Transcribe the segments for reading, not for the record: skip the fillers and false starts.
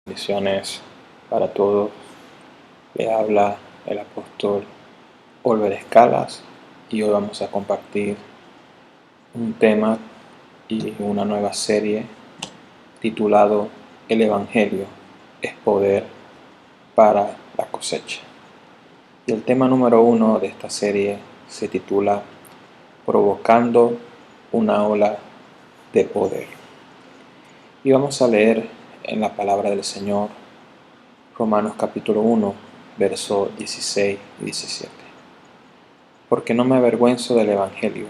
Bendiciones para todos. Le habla el apóstol Oliver Escalas y hoy vamos a compartir un tema y una nueva serie titulado El Evangelio es poder para la cosecha. Y el tema número 1 de esta serie se titula Provocando una ola de poder. Y vamos a leer en la palabra del Señor Romanos capítulo 1, versos 16 y 17. Porque no me avergüenzo del Evangelio,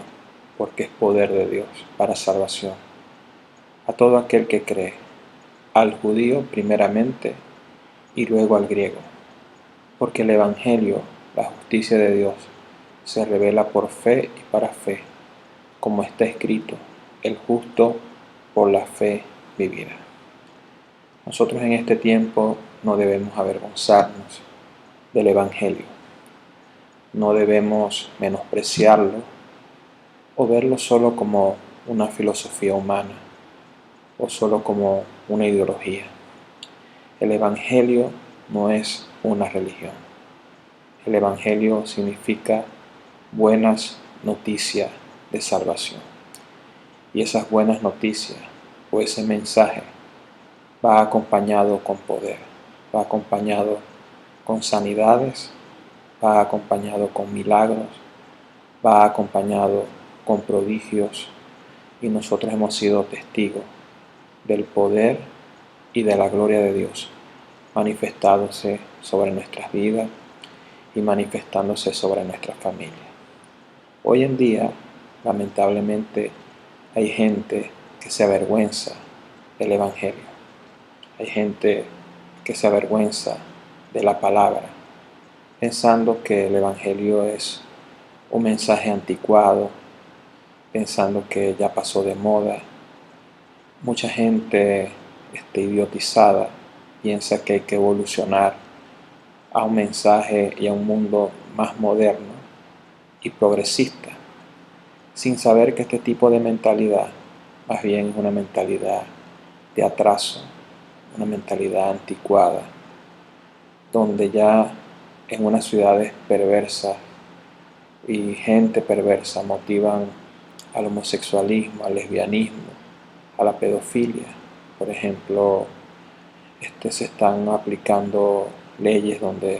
porque es poder de Dios para salvación a todo aquel que cree, al judío primeramente y luego al griego. Porque el Evangelio, la justicia de Dios, se revela por fe y para fe, como está escrito, el justo por la fe vivirá. Nosotros en este tiempo no debemos avergonzarnos del Evangelio. No debemos menospreciarlo o verlo solo como una filosofía humana o solo como una ideología. El Evangelio no es una religión. El Evangelio significa buenas noticias de salvación. Y esas buenas noticias o ese mensaje va acompañado con poder, va acompañado con sanidades, va acompañado con milagros, va acompañado con prodigios, y nosotros hemos sido testigos del poder y de la gloria de Dios manifestándose sobre nuestras vidas y manifestándose sobre nuestra familia. Hoy en día, lamentablemente, hay gente que se avergüenza del Evangelio. Hay gente que se avergüenza de la palabra, pensando que el Evangelio es un mensaje anticuado, pensando que ya pasó de moda. Mucha gente idiotizada piensa que hay que evolucionar a un mensaje y a un mundo más moderno y progresista, sin saber que este tipo de mentalidad más bien es una mentalidad de atraso, una mentalidad anticuada, donde ya en unas ciudades perversas y gente perversa motivan al homosexualismo, al lesbianismo, a la pedofilia. Por ejemplo, se están aplicando leyes donde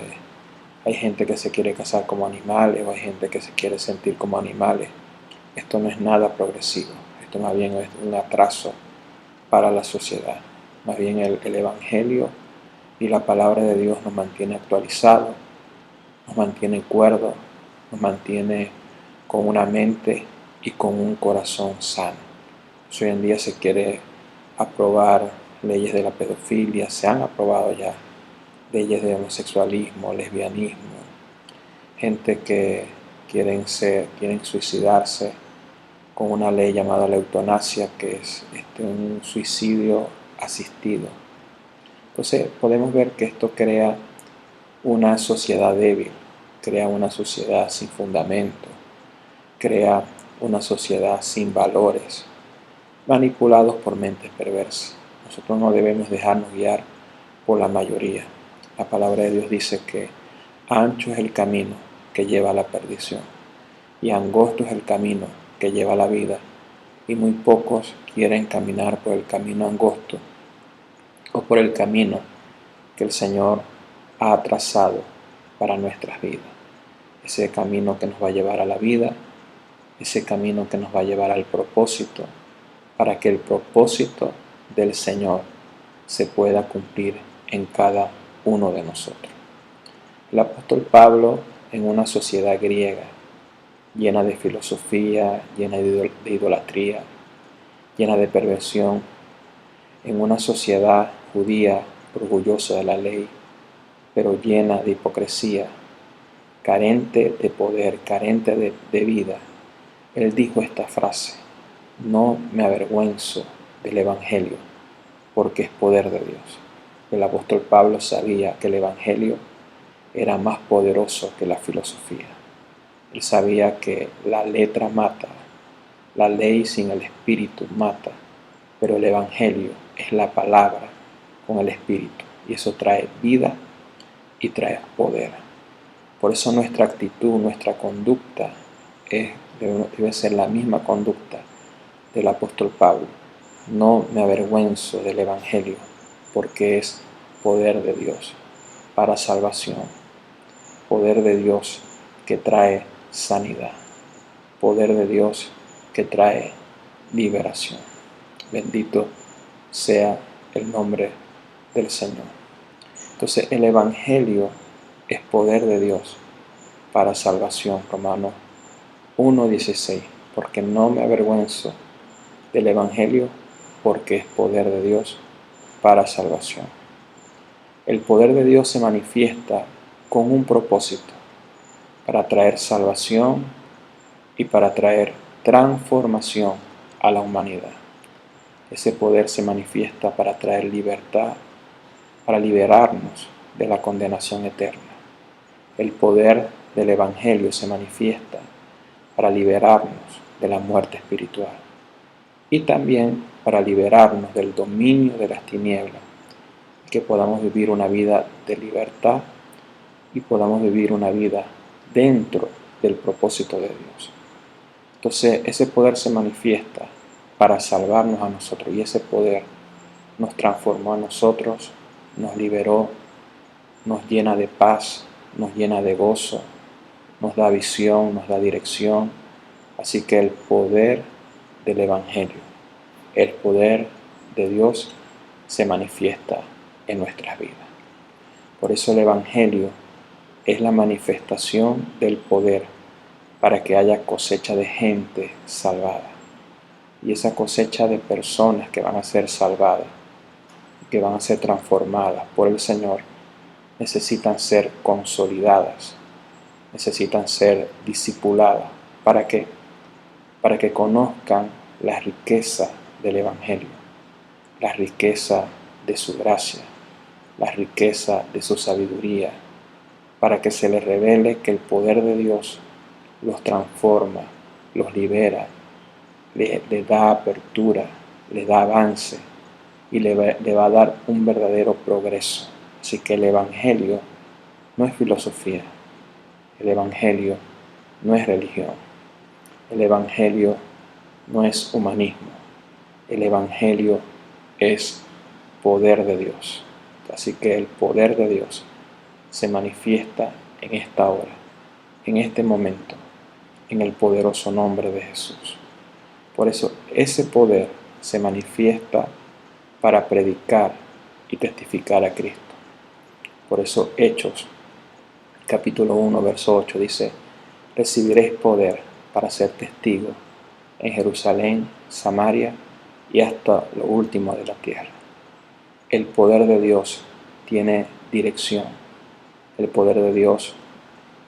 hay gente que se quiere casar como animales o hay gente que se quiere sentir como animales. Esto no es nada progresivo, esto más bien es un atraso para la sociedad. Más bien el Evangelio y la palabra de Dios nos mantiene actualizados, nos mantiene cuerdos, nos mantiene con una mente y con un corazón sano. Hoy en día se quiere aprobar leyes de la pedofilia, se han aprobado ya leyes de homosexualismo, lesbianismo, gente que quieren suicidarse con una ley llamada la eutanasia, que es un suicidio asistido. Entonces podemos ver que esto crea una sociedad débil, crea una sociedad sin fundamento, crea una sociedad sin valores, manipulados por mentes perversas. Nosotros no debemos dejarnos guiar por la mayoría. La palabra de Dios dice que ancho es el camino que lleva a la perdición y angosto es el camino que lleva a la vida, y muy pocos quieren caminar por el camino angosto o por el camino que el Señor ha trazado para nuestras vidas. Ese camino que nos va a llevar a la vida, ese camino que nos va a llevar al propósito, para que el propósito del Señor se pueda cumplir en cada uno de nosotros. El apóstol Pablo, en una sociedad griega llena de filosofía, llena de idolatría, llena de perversión, en una sociedad judía orgullosa de la ley, pero llena de hipocresía, carente de poder, carente de vida, él dijo esta frase: no me avergüenzo del Evangelio, porque es poder de Dios. El apóstol Pablo sabía que el Evangelio era más poderoso que la filosofía. Él sabía que la letra mata, la ley sin el espíritu mata, pero el Evangelio es la palabra con el Espíritu. Y eso trae vida y trae poder. Por eso nuestra actitud, nuestra conducta debe ser la misma conducta del apóstol Pablo. No me avergüenzo del Evangelio, porque es poder de Dios para salvación. Poder de Dios que trae sanidad. Poder de Dios que trae liberación. Bendito sea el nombre del Señor. Entonces el Evangelio es poder de Dios para salvación. Romanos 1:16. Porque no me avergüenzo del Evangelio, porque es poder de Dios para salvación. El poder de Dios se manifiesta con un propósito, para traer salvación y para traer transformación a la humanidad. Ese poder se manifiesta para traer libertad, para liberarnos de la condenación eterna. El poder del Evangelio se manifiesta para liberarnos de la muerte espiritual y también para liberarnos del dominio de las tinieblas, que podamos vivir una vida de libertad y podamos vivir una vida dentro del propósito de Dios. Entonces ese poder se manifiesta para salvarnos a nosotros, y ese poder nos transformó a nosotros, nos liberó, nos llena de paz, nos llena de gozo, nos da visión, nos da dirección. Así que el poder del Evangelio, el poder de Dios se manifiesta en nuestras vidas. Por eso el Evangelio es la manifestación del poder para que haya cosecha de gente salvada. Y esa cosecha de personas que van a ser salvadas, que van a ser transformadas por el Señor, necesitan ser consolidadas, necesitan ser discipuladas. ¿Para qué? Para que conozcan la riqueza del Evangelio, la riqueza de su gracia, la riqueza de su sabiduría, para que se les revele que el poder de Dios los transforma, los libera, les da apertura, les da avance y le va a dar un verdadero progreso. Así que el Evangelio no es filosofía, el Evangelio no es religión, el Evangelio no es humanismo, el Evangelio es poder de Dios. Así que el poder de Dios se manifiesta en esta hora, en este momento, en el poderoso nombre de Jesús. Por eso ese poder se manifiesta para predicar y testificar a Cristo. Por eso Hechos, capítulo 1, verso 8 dice: recibiréis poder para ser testigos en Jerusalén, Samaria y hasta lo último de la tierra. El poder de Dios tiene dirección. El poder de Dios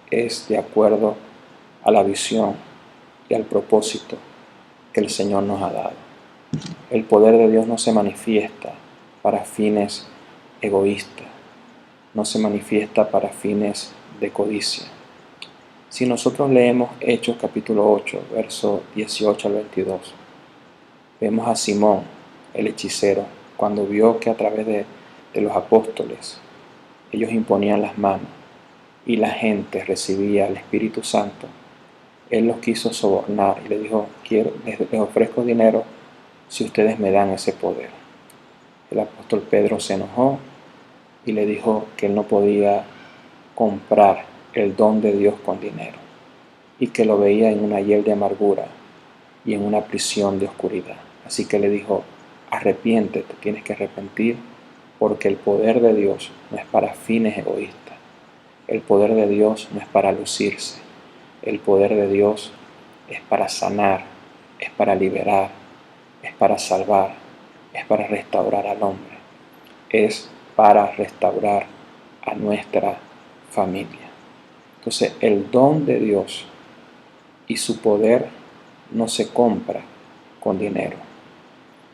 es de acuerdo a la visión y al propósito que el Señor nos ha dado. El poder de Dios no se manifiesta para fines egoístas, no se manifiesta para fines de codicia. Si nosotros leemos Hechos capítulo 8, versos 18 al 22, vemos a Simón, el hechicero, cuando vio que a través de los apóstoles ellos imponían las manos y la gente recibía el Espíritu Santo, él los quiso sobornar y le dijo: les ofrezco dinero si ustedes me dan ese poder. El apóstol Pedro se enojó y le dijo que él no podía comprar el don de Dios con dinero y que lo veía en una hiel de amargura y en una prisión de oscuridad. Así que le dijo: arrepiéntete, tienes que arrepentir, porque el poder de Dios no es para fines egoístas. El poder de Dios no es para lucirse. El poder de Dios es para sanar, es para liberar, es para salvar, es para restaurar al hombre, es para restaurar a nuestra familia. Entonces el don de Dios y su poder no se compra con dinero,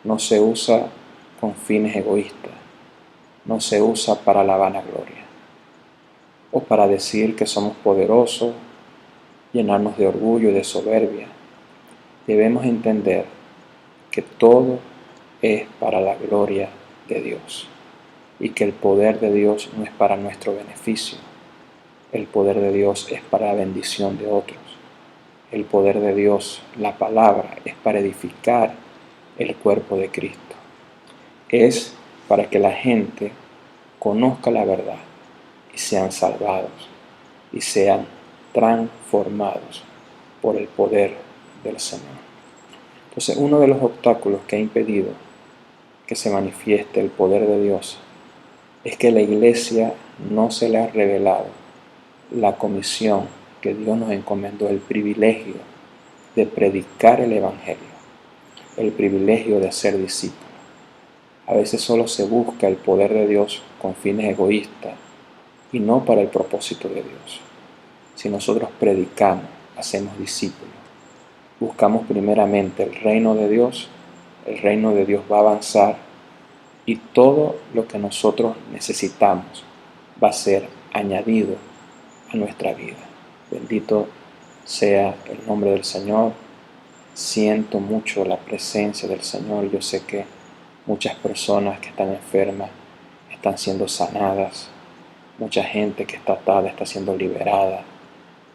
no se usa con fines egoístas, no se usa para la vanagloria o para decir que somos poderosos, llenarnos de orgullo y de soberbia. Debemos entender que todo es para la gloria de Dios. y que el poder de Dios no es para nuestro beneficio. El poder de Dios es para la bendición de otros. El poder de Dios, la palabra, es para edificar el cuerpo de Cristo. Es para que la gente conozca la verdad y sean salvados y sean transformados por el poder del Señor. Entonces, uno de los obstáculos que ha impedido que se manifieste el poder de Dios es que la iglesia no se le ha revelado la comisión que Dios nos encomendó, el privilegio de predicar el Evangelio, el privilegio de ser discípulos. A veces solo se busca el poder de Dios con fines egoístas y no para el propósito de Dios. Si nosotros predicamos, hacemos discípulos, buscamos primeramente el reino de Dios, el reino de Dios va a avanzar y todo lo que nosotros necesitamos va a ser añadido a nuestra vida. Bendito sea el nombre del Señor. Siento mucho la presencia del Señor. Yo sé que muchas personas que están enfermas están siendo sanadas. Mucha gente que está atada está siendo liberada.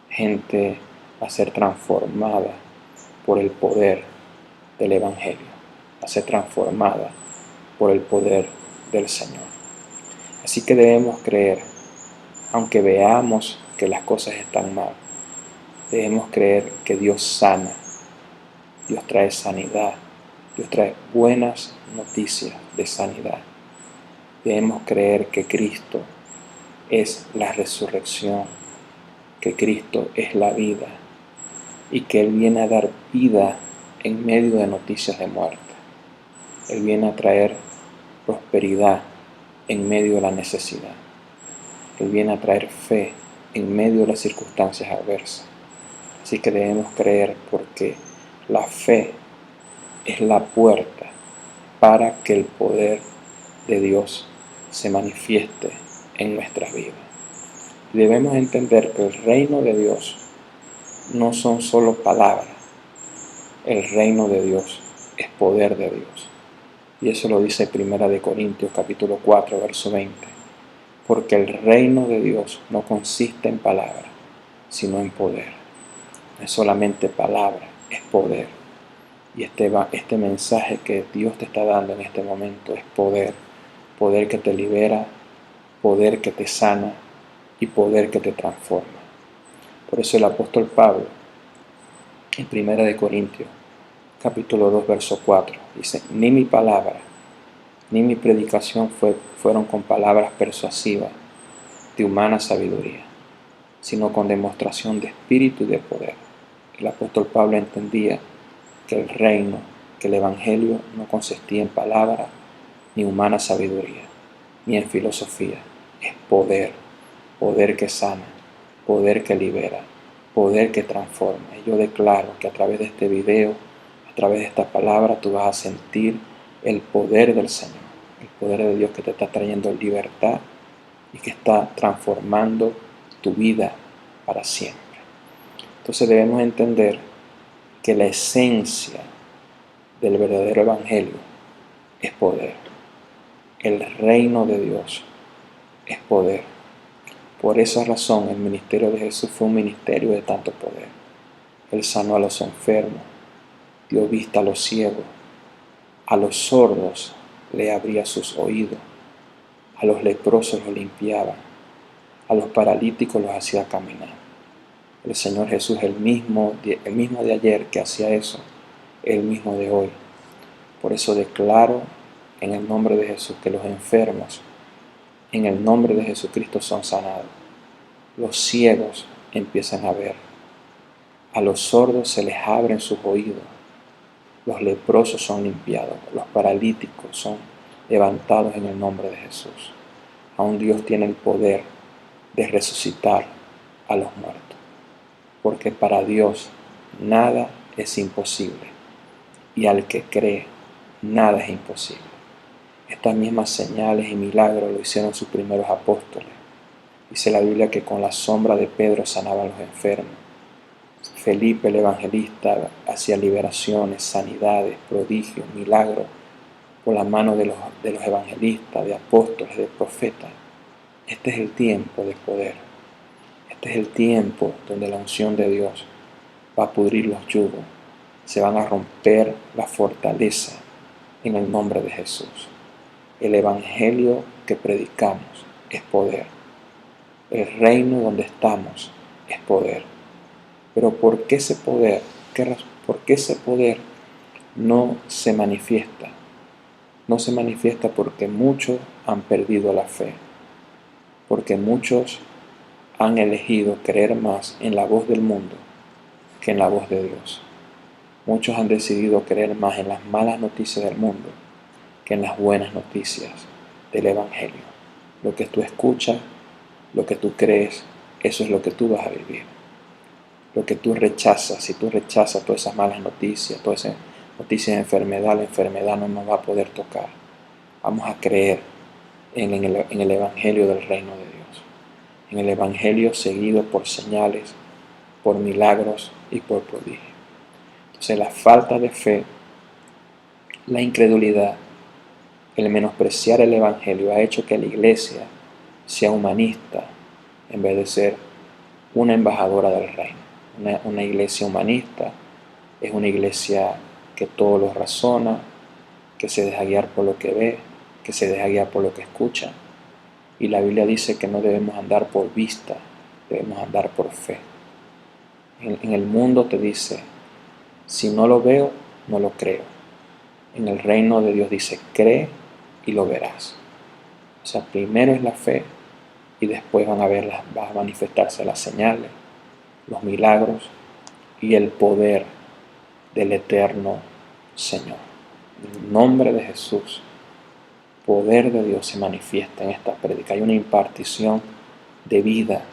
Gente va a ser transformada por el poder del Evangelio. Va a ser transformada por el poder del Señor. Así que debemos creer, aunque veamos que las cosas están mal, debemos creer que Dios sana, Dios trae sanidad, Dios trae buenas noticias de sanidad. Debemos creer que Cristo es la resurrección, que Cristo es la vida y que Él viene a dar vida en medio de noticias de muerte. Él viene a traer prosperidad en medio de la necesidad. Él viene a traer fe en medio de las circunstancias adversas. Así que debemos creer porque la fe es la puerta para que el poder de Dios se manifieste en nuestras vidas. Debemos entender que el reino de Dios no son solo palabras. El reino de Dios es poder de Dios. Y eso lo dice 1 Corintios capítulo 4, verso 20. Porque el reino de Dios no consiste en palabras, sino en poder. No es solamente palabra, es poder. Y este mensaje que Dios te está dando en este momento es poder. Poder que te libera, poder que te sana y poder que te transforma. Por eso el apóstol Pablo, en 1 Corintios capítulo 2, verso 4, dice: ni mi palabra, ni mi predicación fueron con palabras persuasivas de humana sabiduría, sino con demostración de espíritu y de poder. El apóstol Pablo entendía que el reino, que el evangelio no consistía en palabras, ni humana sabiduría, ni en filosofía. Es poder, poder que sana, poder que libera, poder que transforma. Y yo declaro que a través de este video, a través de esta palabra, tú vas a sentir el poder del Señor, el poder de Dios que te está trayendo libertad y que está transformando tu vida para siempre. Entonces debemos entender que la esencia del verdadero evangelio es poder. El reino de Dios es poder. Por esa razón el ministerio de Jesús fue un ministerio de tanto poder. Él sanó a los enfermos, dio vista a los ciegos, a los sordos le abría sus oídos, a los leprosos los limpiaba, a los paralíticos los hacía caminar. El Señor Jesús es el mismo de ayer que hacía eso, el mismo de hoy. Por eso declaro en el nombre de Jesús que los enfermos en el nombre de Jesucristo son sanados. Los ciegos empiezan a ver. A los sordos se les abren sus oídos. Los leprosos son limpiados. Los paralíticos son levantados en el nombre de Jesús. Aún Dios tiene el poder de resucitar a los muertos. Porque para Dios nada es imposible. Y al que cree, nada es imposible. Estas mismas señales y milagros lo hicieron sus primeros apóstoles. Dice la Biblia que con la sombra de Pedro sanaban los enfermos. Felipe el evangelista hacía liberaciones, sanidades, prodigios, milagros por la mano de los evangelistas, de apóstoles, de profetas. Este es el tiempo de poder. Este es el tiempo donde la unción de Dios va a pudrir los yugos. Se van a romper la fortaleza en el nombre de Jesús. El evangelio que predicamos es poder. El reino donde estamos es poder. Pero ¿por qué ese poder? ¿Por qué ese poder no se manifiesta? No se manifiesta porque muchos han perdido la fe. Porque muchos han elegido creer más en la voz del mundo que en la voz de Dios. Muchos han decidido creer más en las malas noticias del mundo que en las buenas noticias del Evangelio. Lo que tú escuchas, lo que tú crees, eso es lo que tú vas a vivir. Lo que tú rechazas, si tú rechazas todas esas malas noticias, todas esas noticias de enfermedad, la enfermedad no nos va a poder tocar. Vamos a creer en el Evangelio del reino de Dios. En el Evangelio seguido por señales, por milagros y por prodigios. Entonces la falta de fe, la incredulidad, el menospreciar el Evangelio ha hecho que la iglesia sea humanista en vez de ser una embajadora del reino. Una iglesia humanista es una iglesia que todo lo razona, que se deja guiar por lo que ve, que se deja guiar por lo que escucha. Y la Biblia dice que no debemos andar por vista, debemos andar por fe. En el mundo te dice, si no lo veo, no lo creo. En el reino de Dios dice, cree y lo verás. O sea, primero es la fe y después van a manifestarse las señales, los milagros y el poder del eterno Señor. En el nombre de Jesús, poder de Dios se manifiesta en esta prédica. Hay una impartición de vida,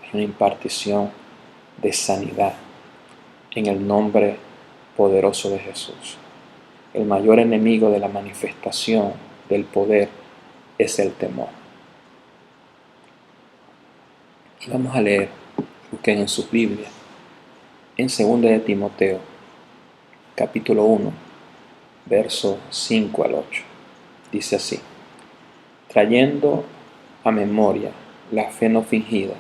hay una impartición de sanidad en el nombre poderoso de Jesús. El mayor enemigo de la manifestación del poder es el temor. Y vamos a leer, busquen en sus Biblias, en 2 de Timoteo, capítulo 1, verso 5 al 8. Dice así: trayendo a memoria la fe no fingida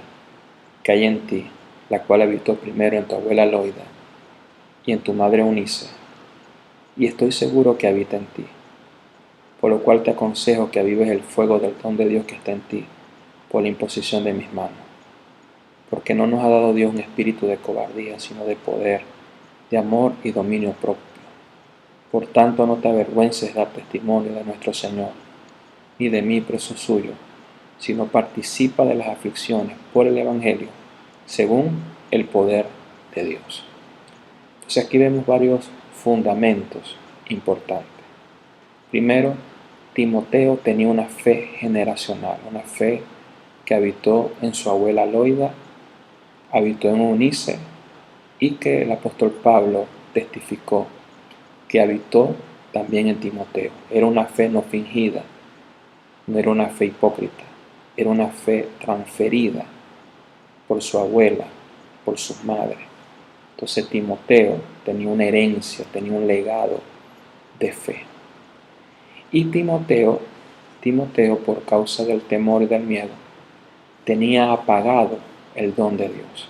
que hay en ti, la cual habitó primero en tu abuela Loida y en tu madre Eunice, y estoy seguro que habita en ti, por lo cual te aconsejo que avives el fuego del don de Dios que está en ti, por la imposición de mis manos. Porque no nos ha dado Dios un espíritu de cobardía, sino de poder, de amor y dominio propio. Por tanto, no te avergüences de dar testimonio de nuestro Señor, ni de mí preso suyo, sino participa de las aflicciones por el Evangelio, según el poder de Dios. Entonces aquí vemos varios fundamentos importantes. Primero, Timoteo tenía una fe generacional, una fe que habitó en su abuela Loida, habitó en Eunice y que el apóstol Pablo testificó que habitó también en Timoteo. Era una fe no fingida, no era una fe hipócrita, era una fe transferida por su abuela, por sus madres. Entonces Timoteo tenía una herencia, tenía un legado de fe. Y Timoteo, por causa del temor y del miedo, tenía apagado el don de Dios.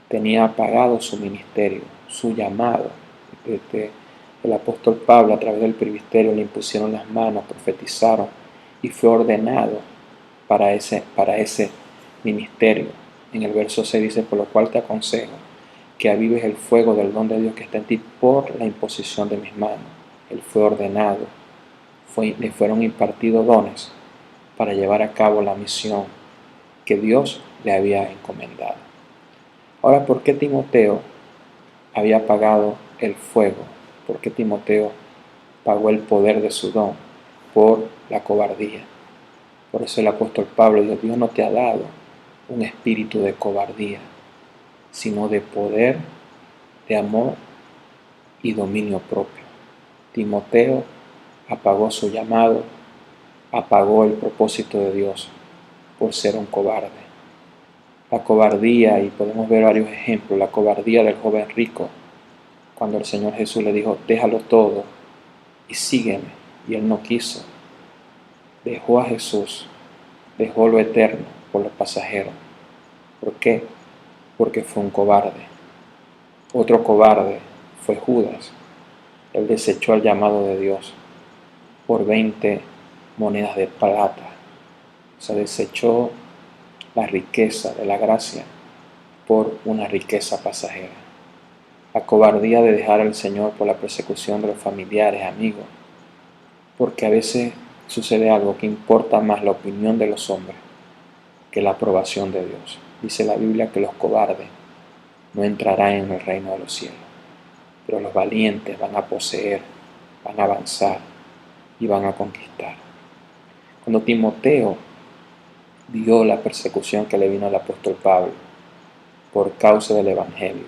Tenía apagado su ministerio, su llamado. El apóstol Pablo, a través del presbiterio, le impusieron las manos, profetizaron y fue ordenado para ese ministerio. En el verso 6 dice: por lo cual te aconsejo que avives el fuego del don de Dios que está en ti por la imposición de mis manos. Él fue ordenado, le fueron impartidos dones para llevar a cabo la misión que Dios le había encomendado. Ahora, ¿por qué Timoteo había apagado el fuego? ¿Por qué Timoteo pagó el poder de su don? Por la cobardía. Por eso el apóstol Pablo dijo: Dios no te ha dado un espíritu de cobardía, sino de poder, de amor y dominio propio. Timoteo apagó su llamado, apagó el propósito de Dios por ser un cobarde. La cobardía, y podemos ver varios ejemplos, la cobardía del joven rico, cuando el Señor Jesús le dijo: déjalo todo y sígueme. y él no quiso. Dejó a Jesús, dejó lo eterno por lo pasajero. ¿Por qué? Porque fue un cobarde. Otro cobarde fue Judas. Él desechó el llamado de Dios por 20 monedas de plata. O sea, desechó la riqueza de la gracia por una riqueza pasajera. La cobardía de dejar al Señor por la persecución de los familiares, amigos, porque a veces sucede algo que importa más la opinión de los hombres que la aprobación de Dios. Dice la Biblia que los cobardes no entrarán en el reino de los cielos, pero los valientes van a poseer, van a avanzar y van a conquistar. Cuando Timoteo vio la persecución que le vino al apóstol Pablo por causa del Evangelio,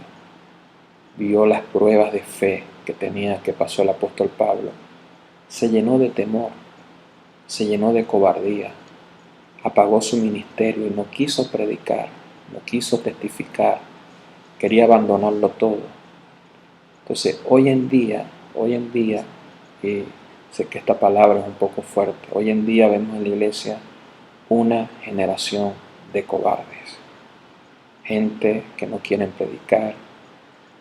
vio las pruebas de fe que pasó el apóstol Pablo, se llenó de temor, se llenó de cobardía, apagó su ministerio y no quiso predicar, no quiso testificar, quería abandonarlo todo. Entonces, hoy en día, y sé que esta palabra es un poco fuerte, hoy en día vemos en la iglesia una generación de cobardes, gente que no quieren predicar,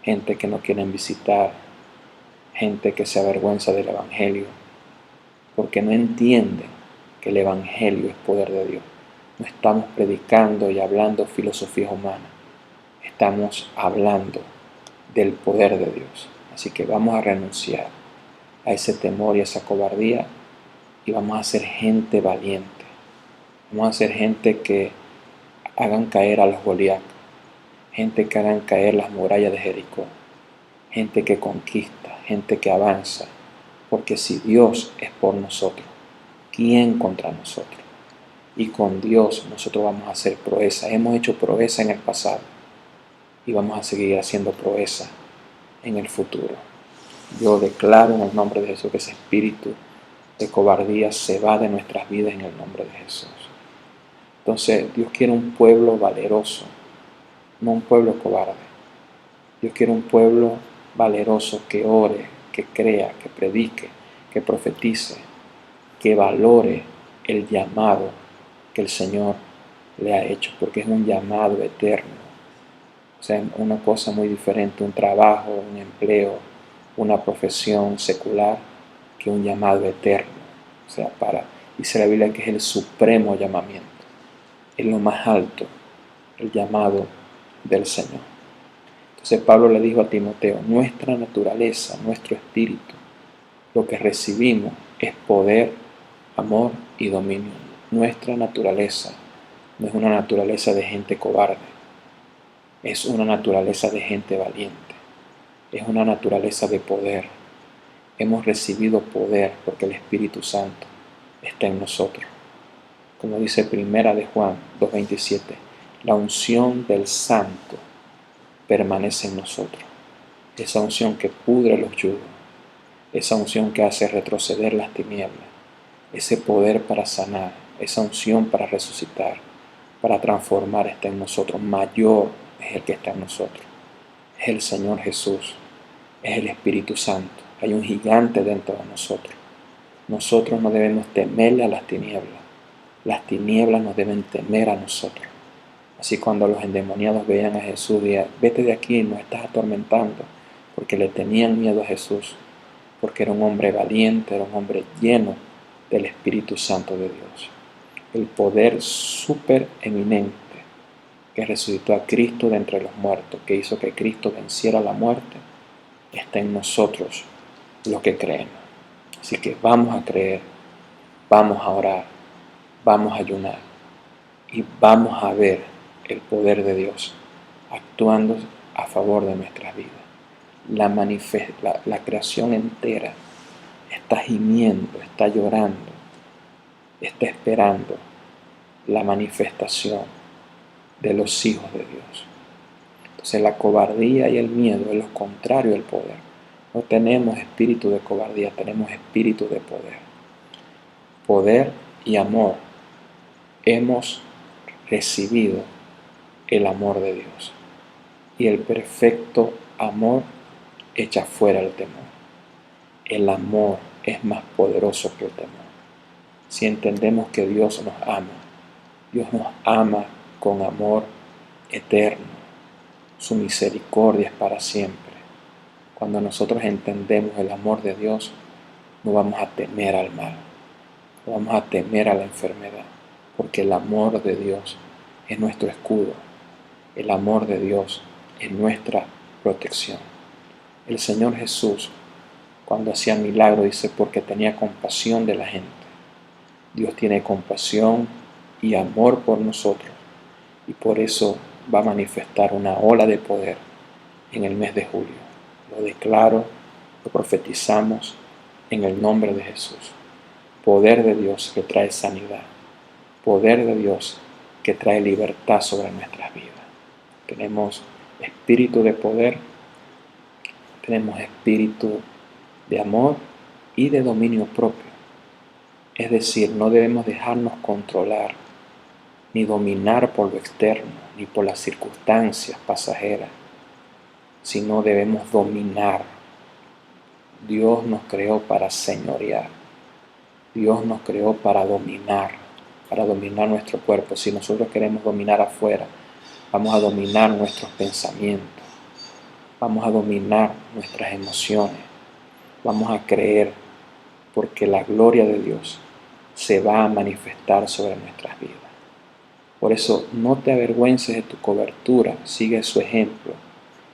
gente que no quieren visitar, gente que se avergüenza del Evangelio, porque no entienden que el Evangelio es poder de Dios. No estamos predicando y hablando filosofías humanas, estamos hablando del poder de Dios. Así que vamos a renunciar a ese temor y a esa cobardía y vamos a ser gente valiente. Vamos a ser gente que hagan caer a los Goliat, gente que hagan caer las murallas de Jericó, gente que conquista, gente que avanza, porque si Dios es por nosotros, ¿quién contra nosotros? Y con Dios nosotros vamos a hacer proeza. Hemos hecho proeza en el pasado y vamos a seguir haciendo proeza en el futuro. Yo declaro en el nombre de Jesús que ese espíritu de cobardía se va de nuestras vidas en el nombre de Jesús. Entonces Dios quiere un pueblo valeroso, no un pueblo cobarde. Dios quiere un pueblo valeroso que ore, que crea, que predique, que profetice, que valore el llamado que el Señor le ha hecho, porque es un llamado eterno. O sea, una cosa muy diferente, un trabajo, un empleo, una profesión secular, que un llamado eterno. O sea, dice la Biblia que es el supremo llamamiento, es lo más alto, el llamado del Señor. Entonces Pablo le dijo a Timoteo, nuestra naturaleza, nuestro espíritu, lo que recibimos es poder, amor y dominio. Nuestra naturaleza no es una naturaleza de gente cobarde, es una naturaleza de gente valiente, es una naturaleza de poder. Hemos recibido poder porque el Espíritu Santo está en nosotros. Como dice Primera de Juan 2:27, la unción del Santo permanece en nosotros. Esa unción que pudre los yugos, esa unción que hace retroceder las tinieblas, ese poder para sanar, esa unción para resucitar, para transformar está en nosotros. Mayor es el que está en nosotros. Es el Señor Jesús, es el Espíritu Santo. Hay un gigante dentro de nosotros. Nosotros no debemos temerle a las tinieblas nos deben temer a nosotros. Así cuando los endemoniados veían a Jesús, decían, vete de aquí, nos estás atormentando, porque le tenían miedo a Jesús, porque era un hombre valiente, era un hombre lleno del Espíritu Santo de Dios. El poder súper eminente que resucitó a Cristo de entre los muertos, que hizo que Cristo venciera la muerte, está en nosotros los que creemos. Así que vamos a creer, vamos a orar, vamos a ayunar y vamos a ver el poder de Dios actuando a favor de nuestras vidas. La creación entera está gimiendo, está llorando, está esperando la manifestación de los hijos de Dios. Entonces la cobardía y el miedo es lo contrario del poder. No tenemos espíritu de cobardía, tenemos espíritu de poder. Poder y amor. Hemos recibido el amor de Dios. Y el perfecto amor echa fuera el temor. El amor es más poderoso que el temor. Si entendemos que Dios nos ama con amor eterno, su misericordia es para siempre. Cuando nosotros entendemos el amor de Dios, no vamos a temer al mal, no vamos a temer a la enfermedad, porque el amor de Dios es nuestro escudo, el amor de Dios es nuestra protección. El Señor Jesús, cuando hacía milagros, dice porque tenía compasión de la gente. Dios tiene compasión y amor por nosotros, y por eso va a manifestar una ola de poder en el mes de julio. Lo declaro, lo profetizamos en el nombre de Jesús. Poder de Dios que trae sanidad, poder de Dios que trae libertad sobre nuestras vidas. Tenemos espíritu de poder, tenemos espíritu de amor y de dominio propio. Es decir, no debemos dejarnos controlar ni dominar por lo externo, ni por las circunstancias pasajeras, sino debemos dominar. Dios nos creó para señorear. Dios nos creó para dominar nuestro cuerpo. Si nosotros queremos dominar afuera, vamos a dominar nuestros pensamientos, vamos a dominar nuestras emociones, vamos a creer, porque la gloria de Dios se va a manifestar sobre nuestras vidas. Por eso no te avergüences de tu cobertura, sigue su ejemplo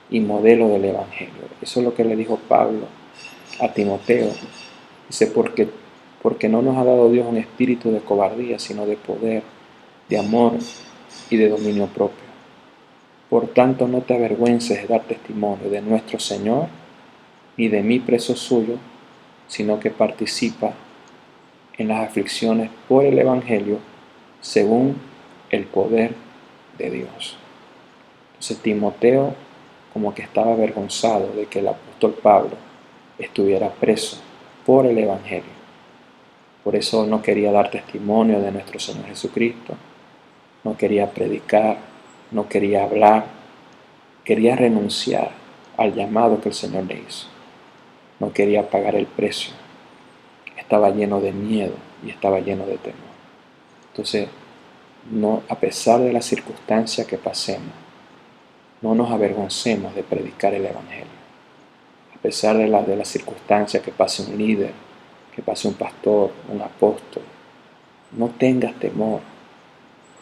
y modelo del Evangelio. Eso es lo que le dijo Pablo a Timoteo. Dice, porque no nos ha dado Dios un espíritu de cobardía, sino de poder, de amor y de dominio propio. Por tanto, no te avergüences de dar testimonio de nuestro Señor, ni de mí preso suyo, sino que participa en las aflicciones por el Evangelio, según el poder de Dios. Entonces Timoteo como que estaba avergonzado de que el apóstol Pablo estuviera preso por el Evangelio. Por eso no quería dar testimonio de nuestro Señor Jesucristo, no quería predicar, no quería hablar, quería renunciar al llamado que el Señor le hizo. No quería pagar el precio. Estaba lleno de miedo y estaba lleno de temor. Entonces, no, a pesar de las circunstancias que pasemos, no nos avergoncemos de predicar el Evangelio. A pesar de las circunstancias que pase un líder, que pase un pastor, un apóstol, no tengas temor.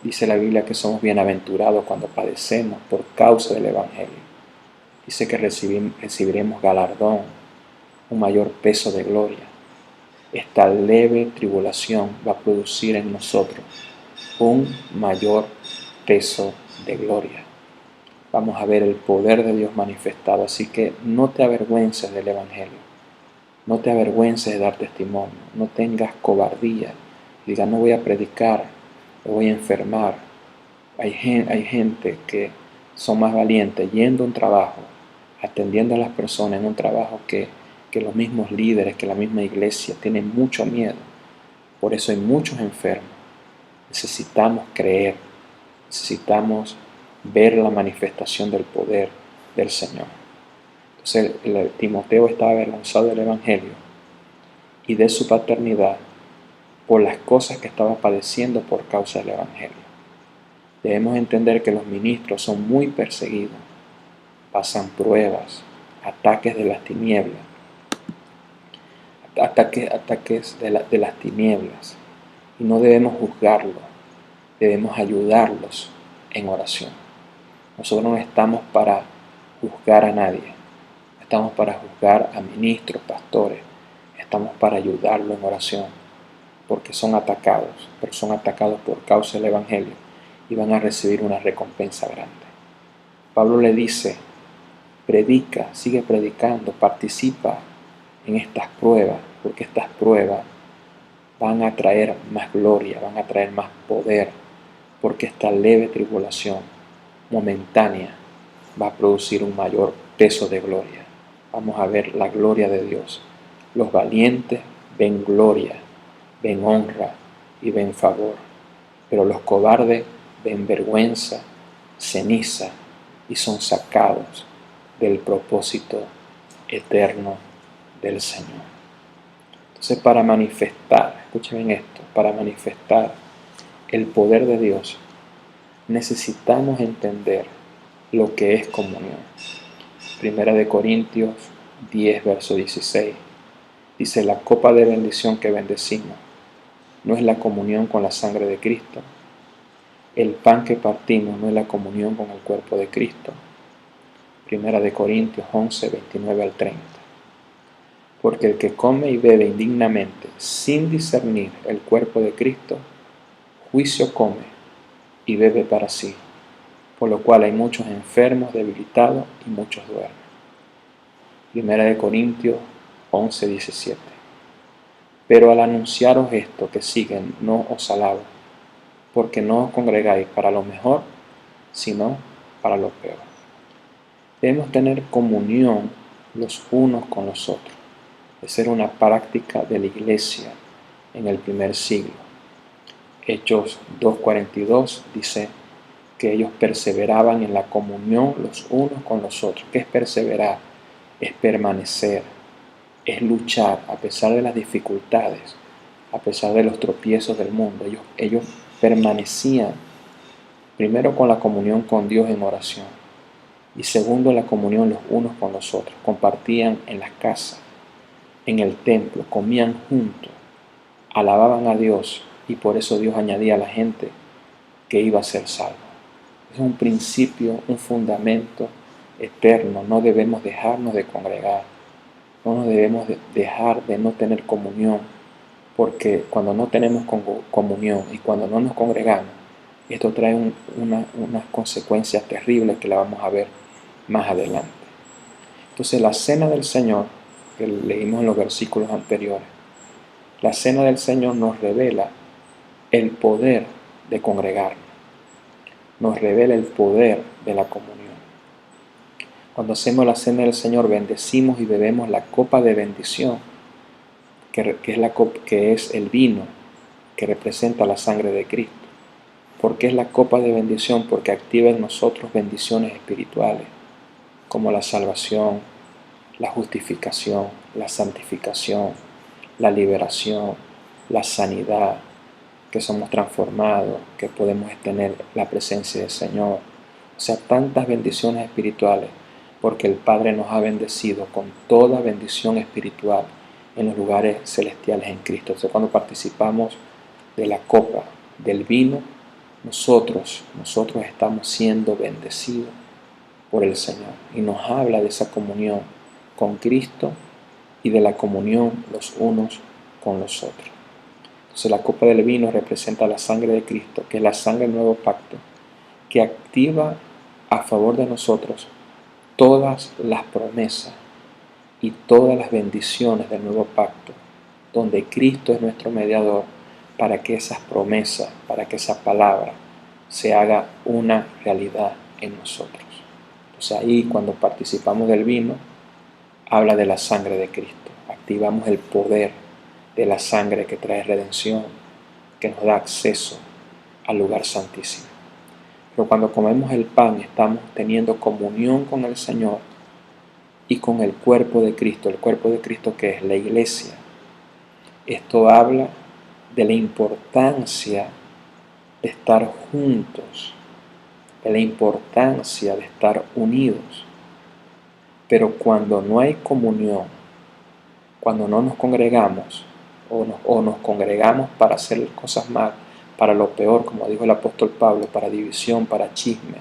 Dice la Biblia que somos bienaventurados cuando padecemos por causa del Evangelio. Dice que recibiremos galardón, un mayor peso de gloria. Esta leve tribulación va a producir en nosotros un mayor peso de gloria. Vamos a ver el poder de Dios manifestado, así que no te avergüences del Evangelio, no te avergüences de dar testimonio, no tengas cobardía, diga no voy a predicar, me voy a enfermar. Hay gente que son más valientes yendo a un trabajo, atendiendo a las personas en un trabajo que los mismos líderes, que la misma iglesia, tienen mucho miedo. Por eso hay muchos enfermos. Necesitamos creer, necesitamos ver la manifestación del poder del Señor. Entonces Timoteo estaba avergonzado del Evangelio y de su paternidad por las cosas que estaba padeciendo por causa del Evangelio. Debemos entender que los ministros son muy perseguidos, pasan pruebas, ataques de las tinieblas, ataques de las tinieblas, y no debemos juzgarlos, debemos ayudarlos en oración. Nosotros no estamos para juzgar a nadie, no estamos para juzgar a ministros, pastores, estamos para ayudarlos en oración, porque son atacados, pero son atacados por causa del Evangelio y van a recibir una recompensa grande. Pablo le dice, predica, sigue predicando, participa en estas pruebas, porque estas pruebas van a traer más gloria, van a traer más poder, porque esta leve tribulación momentánea va a producir un mayor peso de gloria. Vamos a ver la gloria de Dios. Los valientes ven gloria, ven honra y ven favor, pero los cobardes ven vergüenza, ceniza y son sacados del propósito eterno del Señor. Entonces, para manifestar, escuchen bien esto, para manifestar el poder de Dios, necesitamos entender lo que es comunión. Primera de Corintios 10, verso 16. Dice, la copa de bendición que bendecimos no es la comunión con la sangre de Cristo. El pan que partimos no es la comunión con el cuerpo de Cristo. Primera de Corintios 11, 29 al 30. Porque el que come y bebe indignamente, sin discernir el cuerpo de Cristo, juicio come y bebe para sí, por lo cual hay muchos enfermos, debilitados y muchos duermen. Primera de Corintios 11, 17. Pero al anunciaros esto que siguen, no os alabo, porque no os congregáis para lo mejor, sino para lo peor. Debemos tener comunión los unos con los otros. Esa era una práctica de la iglesia en el primer siglo. Hechos 2:42 dice que ellos perseveraban en la comunión los unos con los otros. ¿Qué es perseverar? Es permanecer, es luchar a pesar de las dificultades, a pesar de los tropiezos del mundo. Ellos permanecían primero con la comunión con Dios en oración y segundo la comunión los unos con los otros. Compartían en las casas, en el templo, comían juntos, alababan a Dios y por eso Dios añadía a la gente que iba a ser salvo. Es un principio, un fundamento eterno. No debemos dejarnos de congregar, no nos debemos dejar de no tener comunión, porque cuando no tenemos comunión y cuando no nos congregamos, esto trae unas consecuencias terribles que la vamos a ver más adelante. Entonces la cena del Señor, que leímos en los versículos anteriores, la cena del Señor nos revela el poder de congregarnos, nos revela el poder de la comunión. Cuando hacemos la cena del Señor, bendecimos y bebemos la copa de bendición, que es el vino que representa la sangre de Cristo. ¿Por qué es la copa de bendición? Porque activa en nosotros bendiciones espirituales, como la salvación, la justificación, la santificación, la liberación, la sanidad, que somos transformados, que podemos tener la presencia del Señor. O sea, tantas bendiciones espirituales, porque el Padre nos ha bendecido con toda bendición espiritual en los lugares celestiales en Cristo. Entonces, cuando participamos de la copa, del vino, nosotros estamos siendo bendecidos por el Señor. Y nos habla de esa comunión con Cristo y de la comunión los unos con los otros. Entonces la copa del vino representa la sangre de Cristo, que es la sangre del nuevo pacto, que activa a favor de nosotros todas las promesas y todas las bendiciones del nuevo pacto, donde Cristo es nuestro mediador para que esas promesas, para que esa palabra se haga una realidad en nosotros. Entonces ahí cuando participamos del vino, habla de la sangre de Cristo. Activamos el poder de la sangre que trae redención, que nos da acceso al lugar santísimo. Pero cuando comemos el pan estamos teniendo comunión con el Señor y con el cuerpo de Cristo. El cuerpo de Cristo, que es la iglesia. Esto habla de la importancia de estar juntos, de la importancia de estar unidos. Pero cuando no hay comunión, cuando no nos congregamos o nos congregamos para hacer cosas mal, para lo peor, como dijo el apóstol Pablo, para división, para chisme,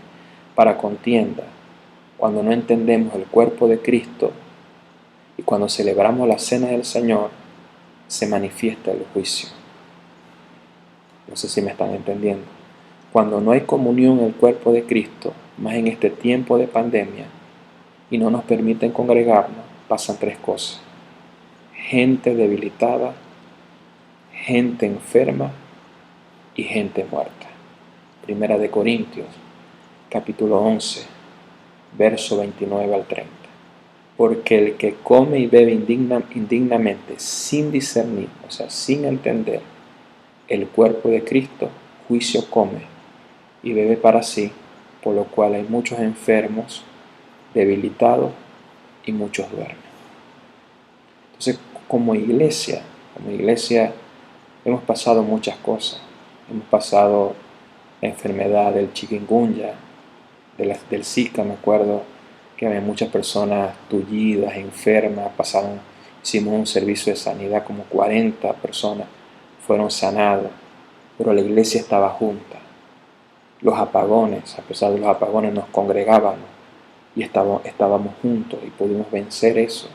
para contienda, cuando no entendemos el cuerpo de Cristo y cuando celebramos la cena del Señor, se manifiesta el juicio. No sé si me están entendiendo. Cuando no hay comunión en el cuerpo de Cristo, más en este tiempo de pandemia, y no nos permiten congregarnos, pasan tres cosas: gente debilitada, gente enferma y gente muerta. Primera de Corintios, capítulo 11, verso 29 al 30. Porque el que come y bebe indignamente, sin discernir, o sea, sin entender el cuerpo de Cristo, juicio come y bebe para sí, por lo cual hay muchos enfermos, debilitados y muchos duermen. Entonces, como iglesia, Como iglesia hemos pasado muchas cosas. Hemos pasado la enfermedad del chikungunya, del Zika. Me acuerdo que había muchas personas tullidas, enfermas. Hicimos un servicio de sanidad, como 40 personas fueron sanadas, pero la iglesia estaba junta. Los apagones, a pesar de los apagones, nos congregábamos y estábamos juntos y pudimos vencer eso.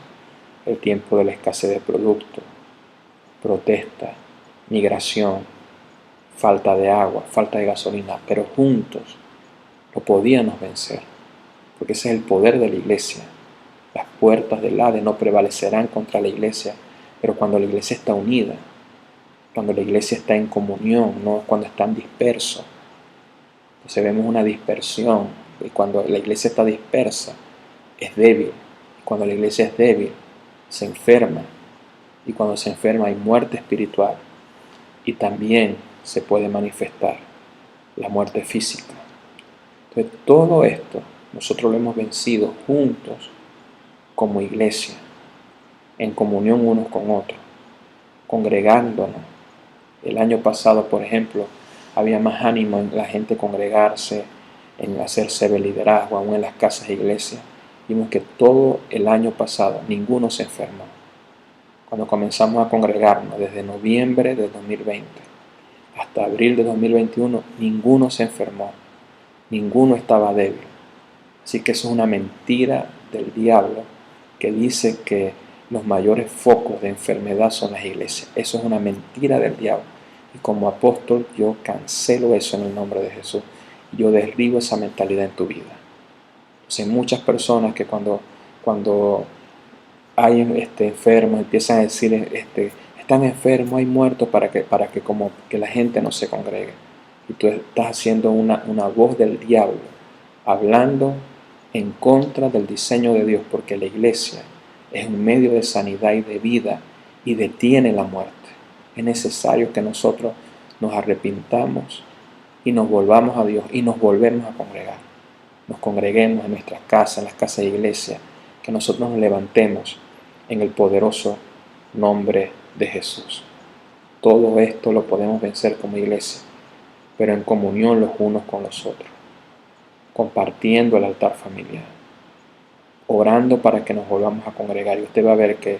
El tiempo de la escasez de productos, protesta, migración, falta de agua, falta de gasolina, pero juntos lo podíamos vencer, porque ese es el poder de la iglesia. Las puertas del Hades no prevalecerán contra la iglesia, pero cuando la iglesia está unida, cuando la iglesia está en comunión, no cuando están dispersos. Entonces vemos una dispersión, y cuando la iglesia está dispersa, es débil. Cuando la iglesia es débil, se enferma, y cuando se enferma hay muerte espiritual, y también se puede manifestar la muerte física. Entonces todo esto nosotros lo hemos vencido juntos como iglesia, en comunión unos con otros, congregándonos. El año pasado, por ejemplo, había más ánimo en la gente congregarse, en hacerse de liderazgo, aún en las casas de iglesia. Vimos que todo el año pasado ninguno se enfermó. Cuando comenzamos a congregarnos desde noviembre de 2020 hasta abril de 2021, ninguno se enfermó, ninguno estaba débil. Así que eso es una mentira del diablo que dice que los mayores focos de enfermedad son las iglesias. Eso es una mentira del diablo. Y como apóstol yo cancelo eso en el nombre de Jesús. Yo derribo esa mentalidad en tu vida. Entonces muchas personas que cuando hay enfermos empiezan a decir, están enfermos, hay muertos, para que como que la gente no se congregue. Y tú estás haciendo una voz del diablo, hablando en contra del diseño de Dios, porque la iglesia es un medio de sanidad y de vida y detiene la muerte. Es necesario que nosotros nos arrepintamos y nos volvamos a Dios y nos volvemos a congregar. Nos congreguemos en nuestras casas, en las casas de iglesia, que nosotros nos levantemos en el poderoso nombre de Jesús. Todo esto lo podemos vencer como iglesia, pero en comunión los unos con los otros, compartiendo el altar familiar, orando para que nos volvamos a congregar. Y usted va a ver que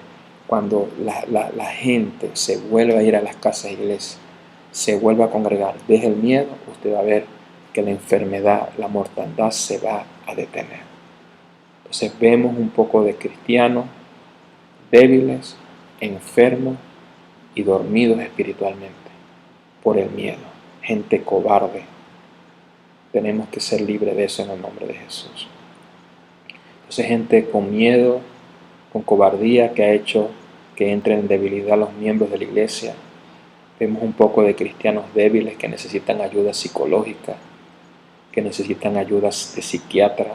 cuando la gente se vuelve a ir a las casas de iglesia, se vuelve a congregar, deje el miedo, usted va a ver que la enfermedad, la mortandad se va a detener. Entonces vemos un poco de cristianos débiles, enfermos y dormidos espiritualmente por el miedo. Gente cobarde. Tenemos que ser libres de eso en el nombre de Jesús. Entonces gente con miedo, con cobardía, que ha hecho que entren en debilidad los miembros de la iglesia. Vemos un poco de cristianos débiles que necesitan ayuda psicológica, que necesitan ayuda de psiquiatra.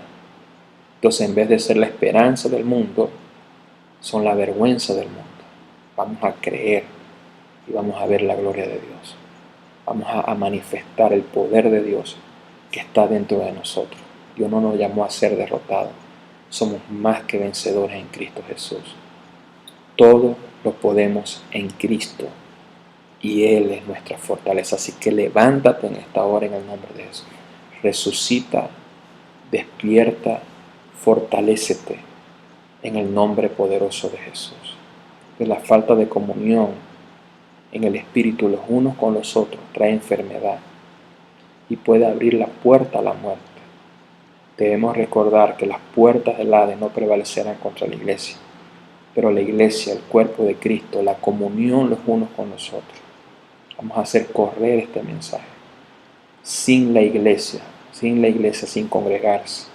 Entonces en vez de ser la esperanza del mundo, son la vergüenza del mundo. Vamos a creer y vamos a ver la gloria de Dios. Vamos a manifestar el poder de Dios que está dentro de nosotros. Dios no nos llamó a ser derrotados. Somos más que vencedores en Cristo Jesús. Todo lo podemos en Cristo y Él es nuestra fortaleza. Así que levántate en esta hora en el nombre de Jesús. Resucita, despierta, fortalécete en el nombre poderoso de Jesús. Que la falta de comunión en el Espíritu los unos con los otros trae enfermedad y puede abrir la puerta a la muerte. Debemos recordar que las puertas del Hades no prevalecerán contra la iglesia, pero la iglesia, el cuerpo de Cristo, la comunión los unos con los otros. Vamos a hacer correr este mensaje. Sin la iglesia, sin congregarse,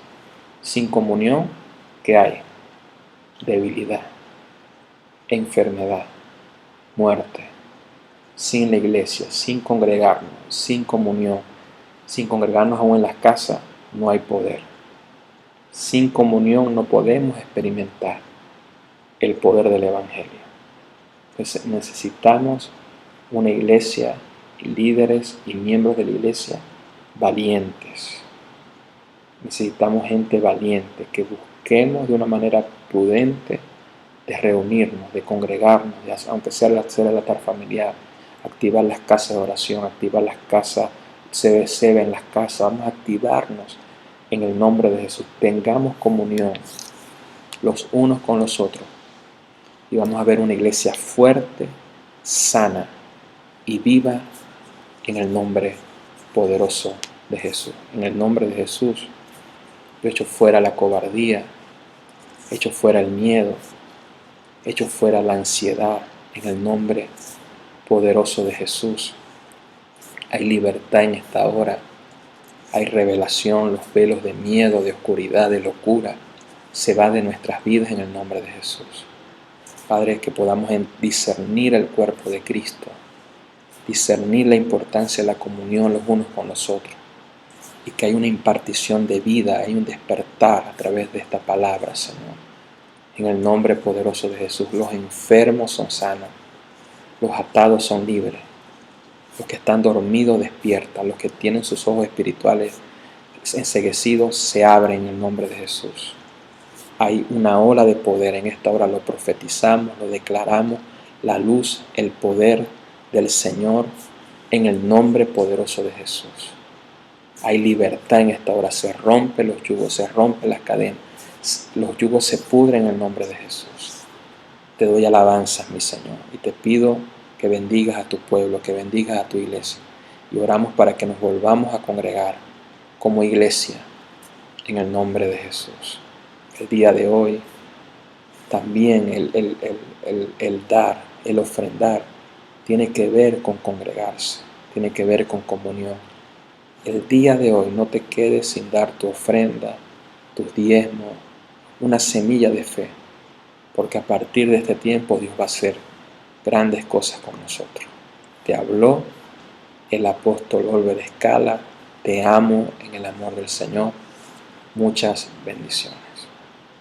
sin comunión, ¿qué hay? Debilidad, enfermedad, muerte. Sin la iglesia, sin congregarnos, sin comunión, sin congregarnos aún en las casas, no hay poder. Sin comunión no podemos experimentar el poder del Evangelio. Entonces necesitamos una iglesia, líderes y miembros de la iglesia valientes. Necesitamos gente valiente, que busquemos de una manera prudente de reunirnos, de congregarnos, aunque sea hacer el altar familiar, activar las casas de oración, activar las casas CBCB en las casas. Vamos a activarnos en el nombre de Jesús. Tengamos comunión los unos con los otros y vamos a ver una iglesia fuerte, sana y viva en el nombre poderoso de Jesús. En el nombre de Jesús, yo echo fuera la cobardía, echo fuera el miedo, echo fuera la ansiedad. En el nombre poderoso de Jesús hay libertad en esta hora, hay revelación, los velos de miedo, de oscuridad, de locura se va de nuestras vidas en el nombre de Jesús. Padre, que podamos discernir el cuerpo de Cristo, discernir la importancia de la comunión los unos con los otros, y que hay una impartición de vida, hay un despertar a través de esta palabra, Señor. En el nombre poderoso de Jesús, los enfermos son sanos, los atados son libres, los que están dormidos despiertan, los que tienen sus ojos espirituales enceguecidos se abren en el nombre de Jesús. Hay una ola de poder en esta hora, lo profetizamos, lo declaramos, la luz, el poder del Señor en el nombre poderoso de Jesús. Hay libertad en esta hora, se rompen los yugos, se rompen las cadenas, los yugos se pudren en el nombre de Jesús. Te doy alabanzas, mi Señor, y te pido que bendigas a tu pueblo, que bendigas a tu iglesia, y oramos para que nos volvamos a congregar como iglesia en el nombre de Jesús. El día de hoy también el dar, el ofrendar, tiene que ver con congregarse, tiene que ver con comunión. El día de hoy no te quedes sin dar tu ofrenda, tus diezmos, una semilla de fe, porque a partir de este tiempo Dios va a hacer grandes cosas con nosotros. Te habló el apóstol Oliver Escala. Te amo en el amor del Señor. Muchas bendiciones.